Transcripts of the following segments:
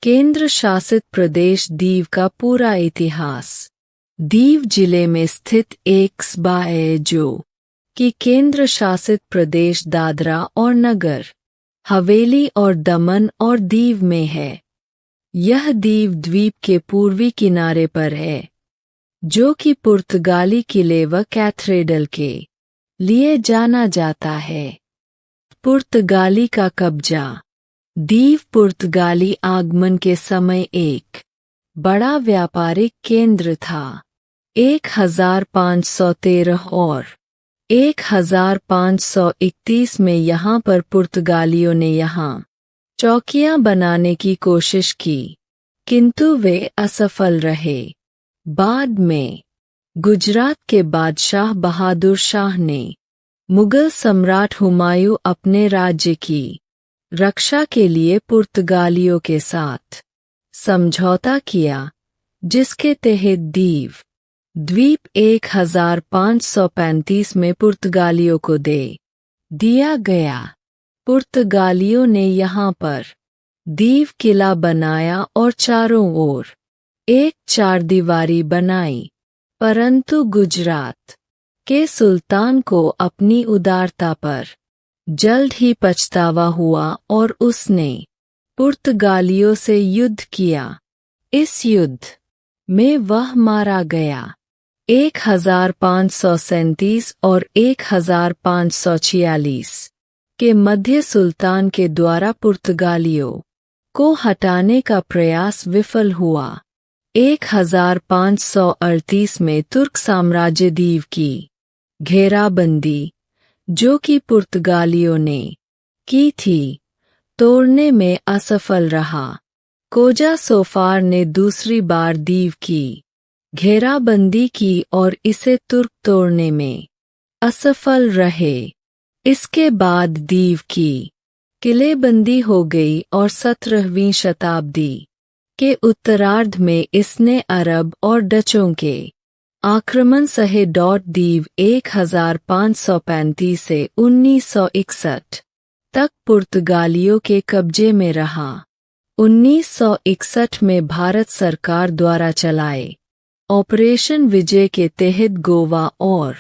केंद्र शासित प्रदेश दीव का पूरा इतिहास। दीव जिले में स्थित एक सूबा है जो कि केंद्र शासित प्रदेश दादरा और नगर हवेली और दमन और दीव में है। यह दीव द्वीप के पूर्वी किनारे पर है, जो कि पुर्तगाली किले व कैथेड्रल के लिए जाना जाता है। पुर्तगाली का कब्जा। दीव पुर्तगाली आगमन के समय एक बड़ा व्यापारिक केंद्र था। 1513 और 1531 में यहाँ पर पुर्तगालियों ने यहाँ चौकियाँ बनाने की कोशिश की, किंतु वे असफल रहे। बाद में गुजरात के बादशाह बहादुर शाह ने मुगल सम्राट हुमायूं अपने राज्य की रक्षा के लिए पुर्तगालियों के साथ समझौता किया, जिसके तहत दीव द्वीप 1535 में पुर्तगालियों को दे दिया गया। पुर्तगालियों ने यहाँ पर दीव किला बनाया और चारों ओर एक चारदीवारी बनाई, परंतु गुजरात के सुल्तान को अपनी उदारता पर जल्द ही पछतावा हुआ और उसने पुर्तगालियों से युद्ध किया। इस युद्ध में वह मारा गया। 1537 और 1546 के मध्य सुल्तान के द्वारा पुर्तगालियों को हटाने का प्रयास विफल हुआ। 1538 में तुर्क साम्राज्य दीव की घेराबंदी, जो कि पुर्तगालियों ने की थी, तोड़ने में असफल रहा। कोजा सोफार ने दूसरी बार दीव की घेराबंदी की और इसे तुर्क तोड़ने में असफल रहे। इसके बाद दीव की किलेबंदी हो गई और 17वीं शताब्दी के उत्तरार्ध में इसने अरब और डचों के आक्रमण सहे। दीव 1535 से 1961 तक पुर्तगालियों के कब्जे में रहा। 1961 में भारत सरकार द्वारा चलाए ऑपरेशन विजय के तहत गोवा और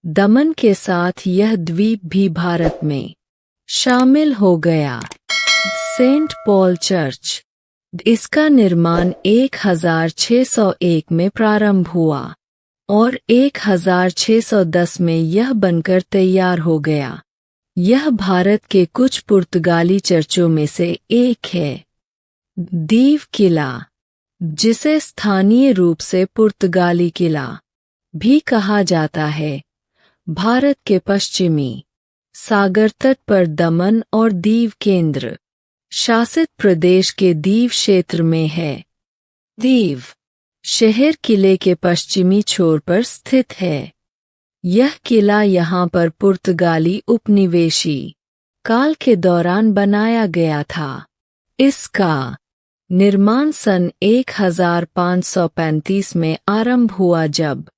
दमन के साथ यह द्वीप भी भारत में शामिल हो गया। Saint Paul Church. इसका निर्माण 1601 में प्रारंभ हुआ और 1610 में यह बनकर तैयार हो गया। यह भारत के कुछ पुर्तगाली चर्चों में से एक है। दीव किला, जिसे स्थानीय रूप से पुर्तगाली किला भी कहा जाता है, भारत के पश्चिमी सागर तट पर दमन और दीव केंद्र शासित प्रदेश के दीव क्षेत्र में है। दीव शहर किले के पश्चिमी छोर पर स्थित है। यह किला यहाँ पर पुर्तगाली उपनिवेशी काल के दौरान बनाया गया था। इसका निर्माण सन 1535 में आरंभ हुआ, जब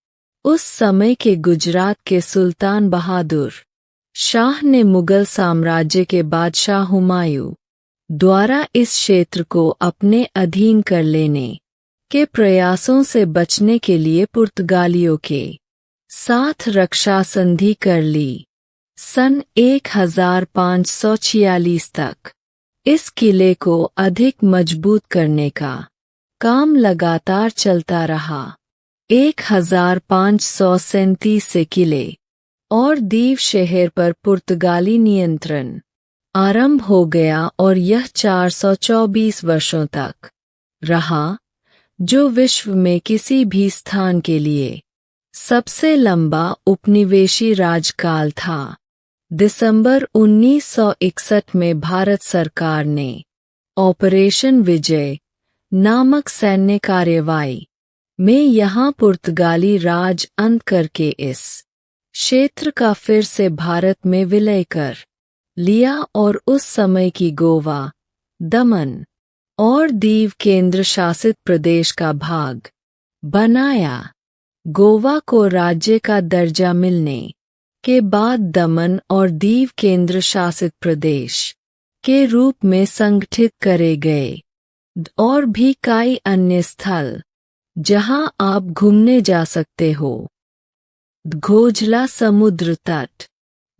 उस समय के गुजरात के सुल्तान बहादुर शाह ने मुगल साम्राज्य के बादशाह हुमायूं द्वारा इस क्षेत्र को अपने अधीन कर लेने के प्रयासों से बचने के लिए पुर्तगालियों के साथ रक्षा संधि कर ली। सन 1546 तक इस किले को अधिक मजबूत करने का काम लगातार चलता रहा। 1537 से किले और दीव शहर पर पुर्तगाली नियंत्रण आरंभ हो गया और यह 424 वर्षों तक रहा, जो विश्व में किसी भी स्थान के लिए सबसे लंबा उपनिवेशी राजकाल था। दिसंबर 1961 में भारत सरकार ने ऑपरेशन विजय नामक सैन्य कार्यवाही में यहाँ पुर्तगाली राज अंत करके इस क्षेत्र का फिर से भारत में विलय कर लिया और उस समय की गोवा, दमन और दीव केंद्र शासित प्रदेश का भाग बनाया। गोवा को राज्य का दर्जा मिलने के बाद दमन और दीव केंद्र शासित प्रदेश के रूप में संगठित करे गए। और भी कई अन्य स्थल जहां आप घूमने जा सकते हो। घोजला समुद्र तट,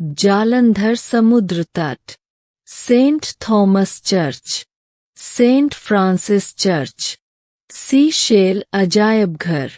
जालंधर समुद्र तट, Saint Thomas church, Saint Francis church, sea shell अजायब घर।